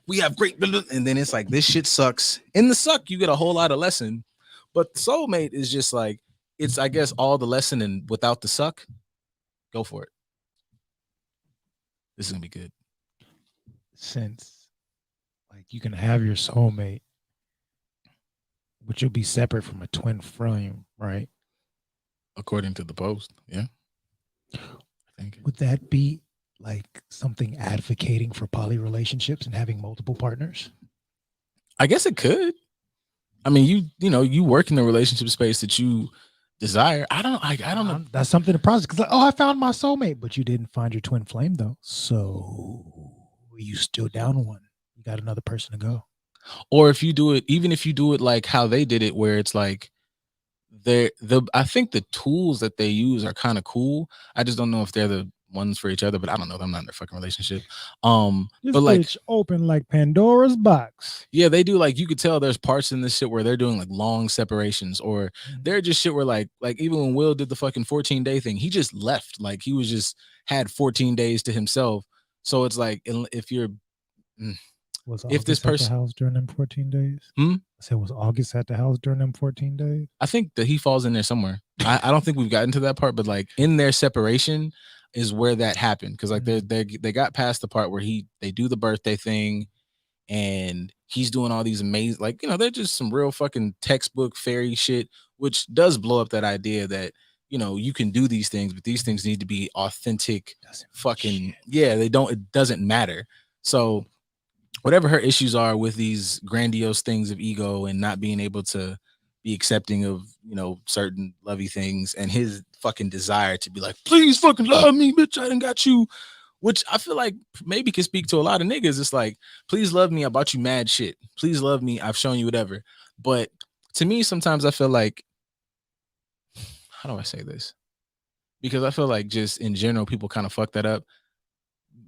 Speaker 1: we have great, and then it's like, this shit sucks. In the suck, you get a whole lot of lesson. But the soulmate is just like, it's, I guess, all the lesson and without the suck. Go for it. This is gonna be good.
Speaker 2: Since like you can have your soulmate, but you'll be separate from a twin flame, right?
Speaker 1: According to the post, yeah. I think.
Speaker 2: Would that be like something advocating for poly relationships and having multiple partners?
Speaker 1: I guess it could. I mean, you work in the relationship space that you desire. I don't know.
Speaker 2: That's something to process. Because I found my soulmate, but you didn't find your twin flame though. So you still down one. You got another person to go.
Speaker 1: Or if you do it, even if you do it like how they did it, where it's like I think the tools that they use are kind of cool. I just don't know if they're the ones for each other, but I don't know. I'm not in their fucking relationship.
Speaker 2: This
Speaker 1: but like
Speaker 2: open like Pandora's box.
Speaker 1: Yeah, they do. Like you could tell there's parts in this shit where they're doing like long separations, or they're just shit where like even when Will did the fucking 14-day thing, he just left. Like he was just had 14 days to himself. So it's like, if you're
Speaker 2: Was August this person at the house during them 14 days? I said, was August at the house during them 14 days?
Speaker 1: I think that he falls in there somewhere. I don't think we've gotten to that part, but like in their separation is where that happened. Cause like they got past the part where they do the birthday thing and he's doing all these amazing, like, they're just some real fucking textbook fairy shit, which does blow up that idea that, you can do these things, but these things need to be authentic. It doesn't matter. So whatever her issues are with these grandiose things of ego and not being able to be accepting of, certain lovey things, and his fucking desire to be like, please fucking love me, bitch, I done got you, which I feel like maybe can speak to a lot of niggas. It's like, please love me, I bought you mad shit. Please love me, I've shown you whatever. But to me, sometimes I feel like, how do I say this? Because I feel like just in general, people kind of fuck that up.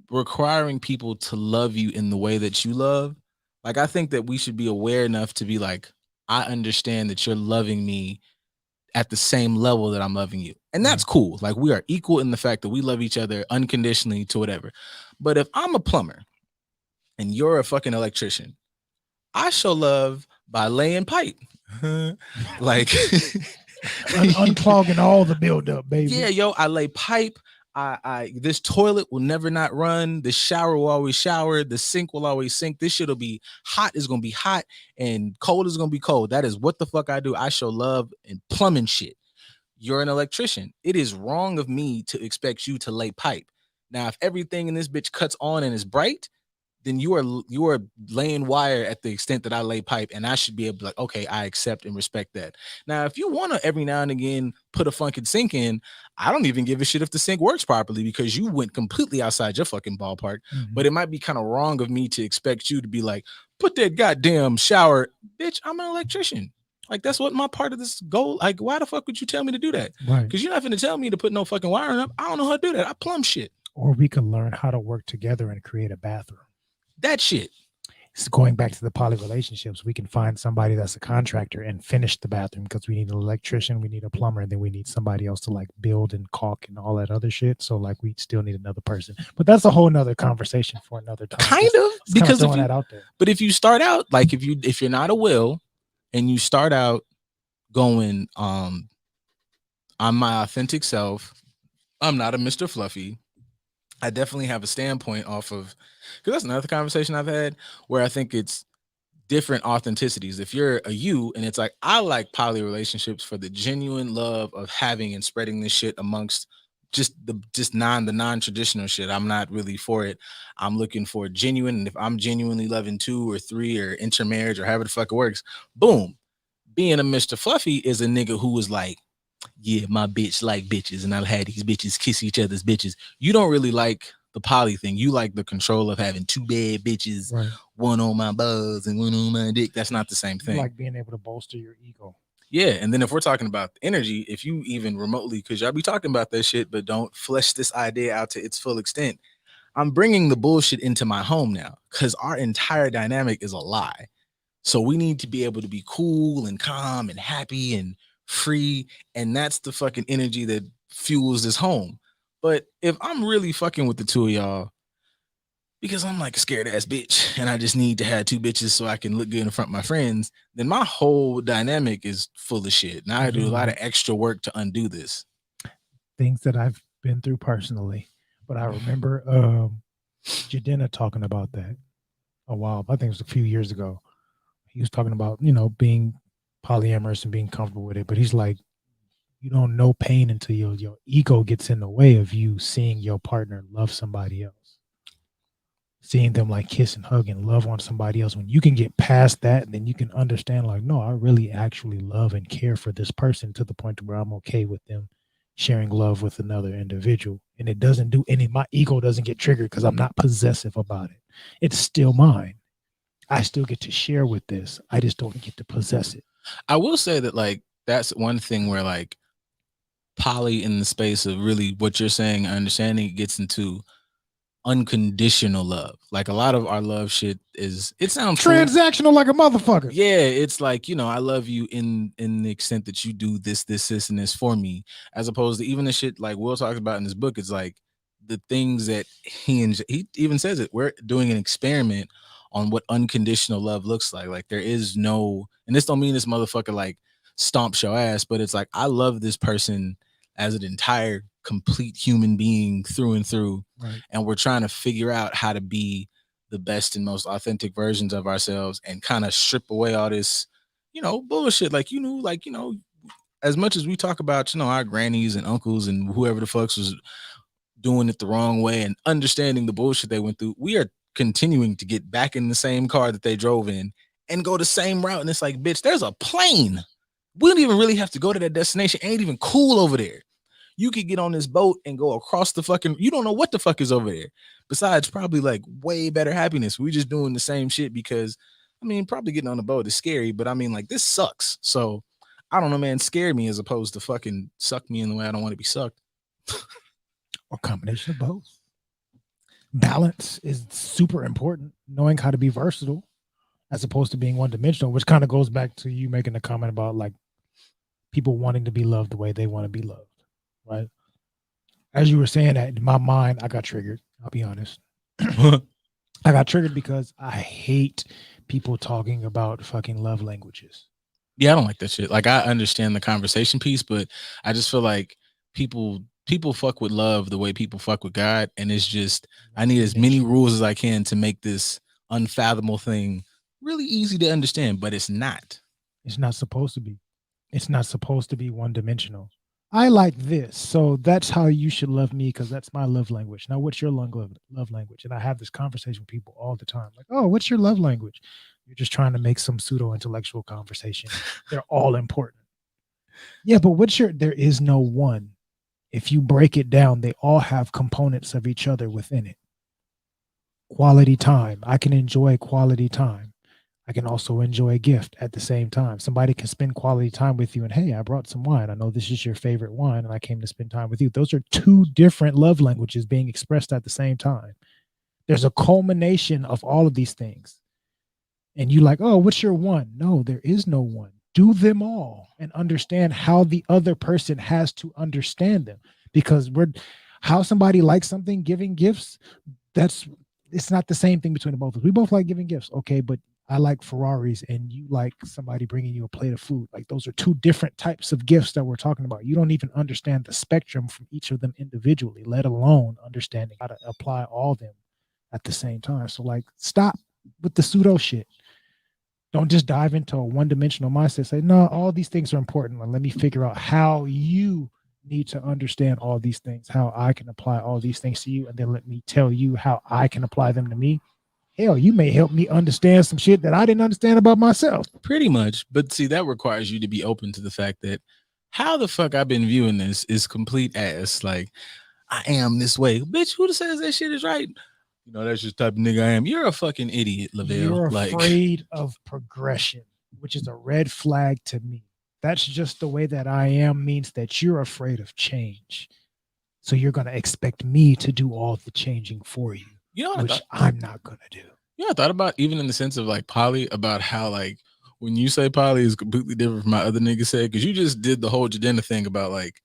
Speaker 1: Requiring people to love you in the way that you love. Like, I think that we should be aware enough to be like, I understand that you're loving me at the same level that I'm loving you. And that's cool. Like, we are equal in the fact that we love each other unconditionally to whatever. But if I'm a plumber and you're a fucking electrician, I show love by laying pipe. Like
Speaker 2: unclogging all the buildup, baby.
Speaker 1: Yeah, yo, I lay pipe. This toilet will never not run. The shower will always shower. The sink will always sink. This shit'll be hot. It's gonna be hot, and cold is gonna be cold. That is what the fuck I do. I show love and plumbing shit. you're an electrician. It is wrong of me to expect you to lay pipe. Now, if everything in this bitch cuts on and is bright, then you are laying wire at the extent that I lay pipe, and I should be able to like, okay, I accept and respect that. Now, if you want to every now and again put a fucking sink in, I don't even give a shit if the sink works properly because you went completely outside your fucking ballpark. But it might be kind of wrong of me to expect you to be like, put that goddamn shower, bitch. I'm an electrician. Like that's what my part of this goal. Like, why the fuck would you tell me to do that?
Speaker 2: Right.
Speaker 1: Because you're not going to tell me to put no fucking wiring up. I don't know how to do that. I plumb shit.
Speaker 2: Or we can learn how to work together and create a bathroom.
Speaker 1: That shit.
Speaker 2: It's going back to the poly relationships. We can find somebody that's a contractor and finish the bathroom because we need an electrician, we need a plumber, and then we need somebody else to like build and caulk and all that other shit. So like we still need another person. But that's a whole nother conversation for another time.
Speaker 1: Kind of because
Speaker 2: throwing that out there.
Speaker 1: But if you start out like if you're not a Will and you start out going I'm my authentic self, I'm not a Mr. Fluffy. I definitely have a standpoint off of, because that's another conversation I've had where I think it's different authenticities. If you're a you and it's like, I like poly relationships for the genuine love of having and spreading this shit amongst the non-traditional shit. I'm not really for it. I'm looking for genuine. And if I'm genuinely loving 2 or 3 or intermarriage or however the fuck it works, boom. Being a Mr. Fluffy is a nigga who was like, yeah, my bitch like bitches, and I've had these bitches kiss each other's bitches. You don't really like the poly thing. You like the control of having 2 bad bitches, right. One on my balls and one on my dick. That's not the same thing.
Speaker 2: You like being able to bolster your ego.
Speaker 1: Yeah, and then if we're talking about energy, if you even remotely, because y'all be talking about that shit, but don't flesh this idea out to its full extent, I'm bringing the bullshit into my home now because our entire dynamic is a lie. So we need to be able to be cool and calm and happy and free, and that's the fucking energy that fuels this home. But if I'm really fucking with the 2 of y'all because I'm like a scared ass bitch and I just need to have 2 bitches so I can look good in front of my friends, then my whole dynamic is full of shit. Now I do a lot of extra work to undo this.
Speaker 2: Things that I've been through personally, but I remember JADA talking about that a while. I think it was a few years ago. He was talking about, being polyamorous and being comfortable with it, but he's like, you don't know pain until your ego gets in the way of you seeing your partner love somebody else, seeing them like kiss and hug and love on somebody else. When you can get past that, then you can understand like, no, I really actually love and care for this person to the point where I'm okay with them sharing love with another individual, and it doesn't do my ego doesn't get triggered because I'm not possessive about it. It's still mine. I still get to share with this. I just don't get to possess it.
Speaker 1: I will say that like that's one thing where like poly in the space of really what you're saying, understanding, gets into unconditional love. Like a lot of our love shit is, it sounds
Speaker 2: transactional cool. Like a motherfucker.
Speaker 1: Yeah, it's like, I love you in the extent that you do this, and this for me, as opposed to even the shit like Will talks about in his book. It's like the things that he even says it. We're doing an experiment on what unconditional love looks like. Like there is no, and this don't mean this motherfucker like stomps your ass, but it's like, I love this person as an entire complete human being through and through. Right. And we're trying to figure out how to be the best and most authentic versions of ourselves and kind of strip away all this, bullshit. Like, as much as we talk about, our grannies and uncles and whoever the fucks was doing it the wrong way and understanding the bullshit they went through, we are continuing to get back in the same car that they drove in and go the same route. And it's like, bitch, there's a plane. We don't even really have to go to that destination. It ain't even cool over there. You could get on this boat and go across the fucking, you don't know what the fuck is over there. Besides probably like way better happiness. We just doing the same shit because, probably getting on the boat is scary, but like this sucks. So I don't know, man, scare me as opposed to fucking suck me in the way I don't want to be sucked.
Speaker 2: Or combination of both. Balance is super important. Knowing how to be versatile as opposed to being one-dimensional, which kind of goes back to you making a comment about like people wanting to be loved the way they want to be loved, right? As you were saying that, in my mind, I got triggered. I'll be honest. I got triggered because I hate people talking about fucking love languages.
Speaker 1: Yeah, I don't like that shit. Like I understand the conversation piece, but I just feel like people fuck with love the way people fuck with God. And it's just, I need as many rules as I can to make this unfathomable thing really easy to understand, but it's not.
Speaker 2: It's not supposed to be. It's not supposed to be one-dimensional. I like this, so that's how you should love me because that's my love language. Now, what's your love language? And I have this conversation with people all the time, like, "Oh, what's your love language?" You're just trying to make some pseudo intellectual conversation. They're all important. Yeah, but what's your? There is no one. If you break it down, they all have components of each other within it. Quality time. I can enjoy quality time. I can also enjoy a gift at the same time. Somebody can spend quality time with you and, hey, I brought some wine. I know this is your favorite wine and I came to spend time with you. Those are two different love languages being expressed at the same time. There's a culmination of all of these things. And you like, oh, what's your one? No, there is no one. Do them all and understand how the other person has to understand them because how somebody likes something, giving gifts, it's not the same thing between the both of us. We both like giving gifts. Okay, but I like Ferraris and you like somebody bringing you a plate of food. Like those are two different types of gifts that we're talking about. You don't even understand the spectrum from each of them individually, let alone understanding how to apply all of them at the same time. So like stop with the pseudo shit. Don't just dive into a one-dimensional mindset. Say, no, all these things are important. Let me figure out how you need to understand all these things, how I can apply all these things to you, and then let me tell you how I can apply them to me. Hell, you may help me understand some shit that I didn't understand about myself.
Speaker 1: Pretty much. But see, that requires you to be open to the fact that how the fuck I've been viewing this is complete ass. Like, I am this way. Bitch, who says that shit is right? You know, that's just the type of nigga I am. You're a fucking idiot, Lavelle.
Speaker 2: You're
Speaker 1: like,
Speaker 2: afraid of progression, which is a red flag to me. That's just the way that I am means that you're afraid of change. So you're going to expect me to do all the changing for you, which I'm not going to do.
Speaker 1: Yeah, I thought about even in the sense of like poly, about how like when you say poly is completely different from my other nigga said, because you just did the whole JADA thing about like,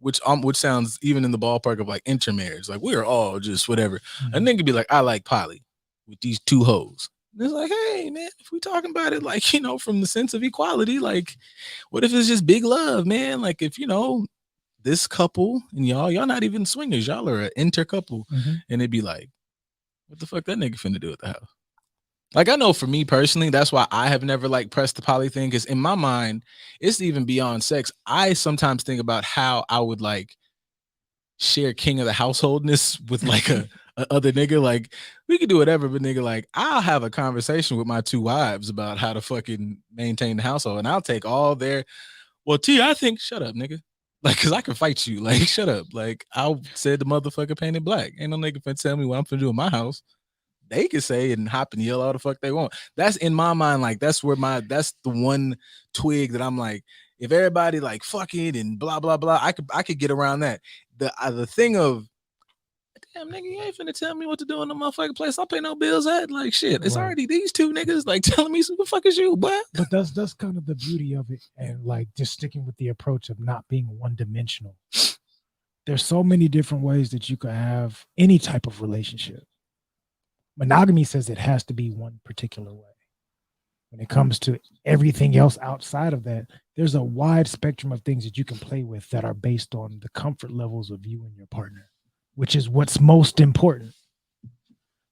Speaker 1: which sounds even in the ballpark of like intermarriage. Like we're all just whatever. A nigga be like, I like poly with these two hoes. And it's like, hey man, if we talking about it like, you know, from the sense of equality, like what if it's just big love, man? Like if, you know, this couple and y'all not even swingers, y'all are an inter couple. And it'd be like, what the fuck that nigga finna do at the house? Like, I know for me personally, that's why I have never like pressed the poly thing. Cause in my mind, it's even beyond sex. I sometimes think about how I would like share king of the householdness with like a other nigga. Like we could do whatever, but nigga, like I'll have a conversation with my two wives about how to fucking maintain the household. And I'll take all their, well, T, I think, shut up, nigga. Like, cause I can fight you. Like, shut up. Like, I said the motherfucker painted black. Ain't no nigga finna tell me what I'm finna do in my house. They can say and hop and yell all the fuck they want. That's in my mind. Like, that's the one twig that I'm like, if everybody like fuck it and blah blah blah, I could get around that. The thing of, damn nigga, you ain't finna tell me what to do in the motherfucking place. I pay no bills at. Like shit, it's already these two niggas like telling me who the fuck is you, boy.
Speaker 2: But that's kind of the beauty of it, and like just sticking with the approach of not being one dimensional. There's so many different ways that you could have any type of relationship. Monogamy says it has to be one particular way. When it comes to everything else outside of that, there's a wide spectrum of things that you can play with that are based on the comfort levels of you and your partner, which is what's most important.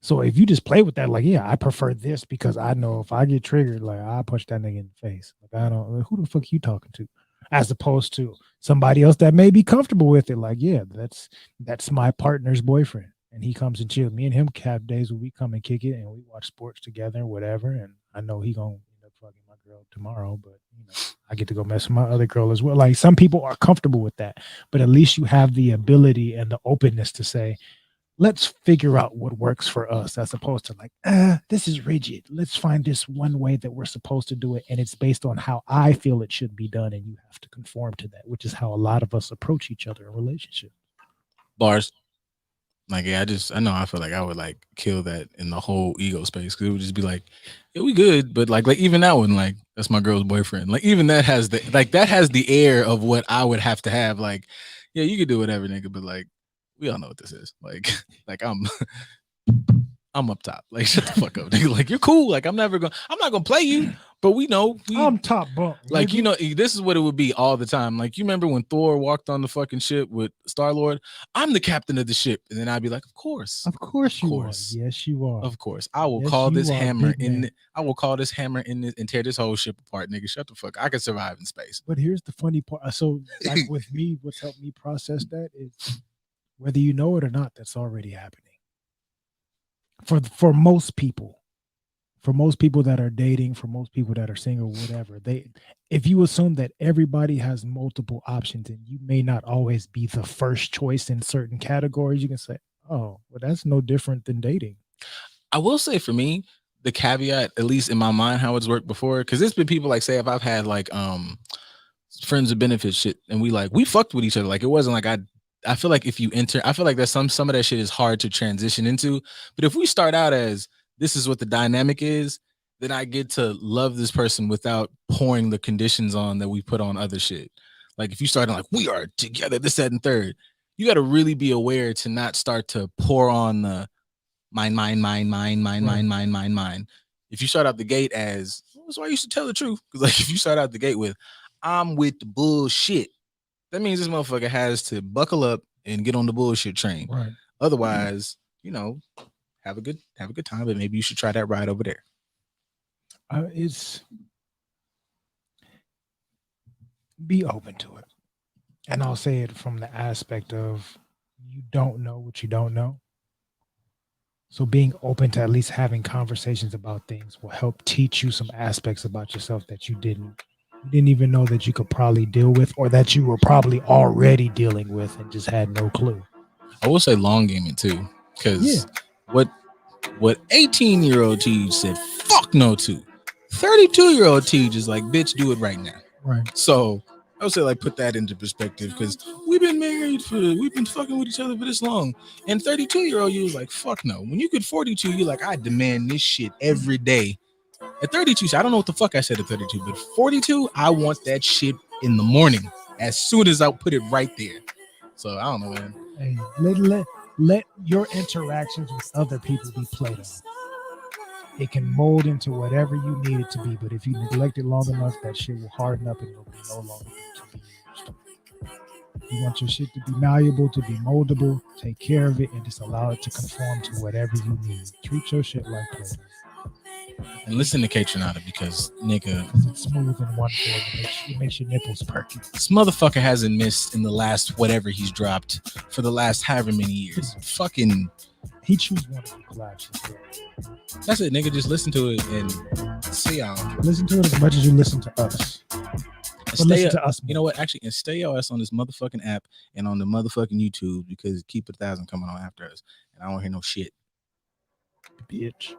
Speaker 2: So if you just play with that, like, yeah, I prefer this because I know if I get triggered, like I'll punch that nigga in the face. Like, I don't, who the fuck are you talking to? As opposed to somebody else that may be comfortable with it. Like, yeah, that's my partner's boyfriend. And he comes and chills. Me and him have days where we come and kick it and we watch sports together, whatever. And I know he gonna end up fucking my girl tomorrow, but you know, I get to go mess with my other girl as well. Like some people are comfortable with that, but at least you have the ability and the openness to say, let's figure out what works for us, as opposed to like, this is rigid. Let's find this one way that we're supposed to do it. And it's based on how I feel it should be done. And you have to conform to that, which is how a lot of us approach each other in relationships.
Speaker 1: Bars. Like, yeah, I feel like I would like kill that in the whole ego space. Cause it would just be like, yeah, we good. But like even that one, like that's my girl's boyfriend. Like even that has the air of what I would have to have. Like, yeah, you could do whatever, nigga. But like, we all know what this is. Like I'm up top. Like, shut the fuck up, nigga. Like, you're cool. Like, I'm not gonna play you, But we know
Speaker 2: I'm top bunk.
Speaker 1: like
Speaker 2: nigga.
Speaker 1: you know this is what it would be all the time. Like you remember when Thor walked on the fucking ship with Star-Lord? I'm the captain of the ship, and then I'd be like, of course,
Speaker 2: Of course you are.
Speaker 1: course.
Speaker 2: Yes, you are.
Speaker 1: Of course, I will
Speaker 2: Yes,
Speaker 1: call this
Speaker 2: you are,
Speaker 1: hammer
Speaker 2: big man.
Speaker 1: I will call this hammer in this and tear this whole ship apart, nigga. Shut the fuck. I can survive in space.
Speaker 2: But here's the funny part. So, like with me, what's helped me process that is whether you know it or not, that's already happening. For most people. For most people that are dating, for most people that are single, whatever, if you assume that everybody has multiple options and you may not always be the first choice in certain categories, you can say, oh, well, that's no different than dating.
Speaker 1: I will say for me, the caveat, at least in my mind, how it's worked before, because it's been people like say if I've had like friends with benefits shit and we fucked with each other. Like it wasn't like I feel like if you enter, I feel like there's some of that shit is hard to transition into. But if we start out as this is what the dynamic is, then I get to love this person without pouring the conditions on that we put on other shit. Like if you start like we are together, this, that, and third, you got to really be aware to not start to pour on the mine. If you start out the gate as, that's why you should tell the truth. Because like if you start out the gate with, I'm with the bullshit, that means this motherfucker has to buckle up and get on the bullshit train.
Speaker 2: Right.
Speaker 1: Otherwise, you know, have a good time, but maybe you should try that ride over there.
Speaker 2: It's be open to it. And I'll say it from the aspect of you don't know what you don't know. So being open to at least having conversations about things will help teach you some aspects about yourself that you didn't even know that you could probably deal with, or that you were probably already dealing with and just had no clue.
Speaker 1: I will say long gaming too, because what 18-year-old Tej said fuck no to, 32-year-old Tej is like, bitch, do it right now.
Speaker 2: Right.
Speaker 1: So I would say like put that into perspective, because we've been fucking with each other for this long, and 32-year-old you was like fuck no. When you get 42, you're like, I demand this shit every day. At 32, I don't know what the fuck I said at 32, but 42, I want that shit in the morning as soon as I put it right there. So I don't know, man.
Speaker 2: Hey, let your interactions with other people be Play-Doh. It can mold into whatever you need it to be, but if you neglect it long enough, that shit will harden up and it will be no longer to be used. You want your shit to be malleable, to be moldable. Take care of it and just allow it to conform to whatever you need. Treat your shit like Play-Doh.
Speaker 1: And listen to K-Tronada, because nigga,
Speaker 2: it's smooth in one form. It makes your nipples perky.
Speaker 1: This motherfucker hasn't missed in the last whatever he's dropped for the last however many years. Fucking,
Speaker 2: he choose one of the collabs.
Speaker 1: That's it, nigga. Just listen to it and see y'all.
Speaker 2: Listen to it as much as you listen to us.
Speaker 1: Listen to us. You know what? Actually, and stay your ass on this motherfucking app and on the motherfucking YouTube, because Keep It 1,000 coming on after us, and I don't hear no shit.
Speaker 2: Bitch.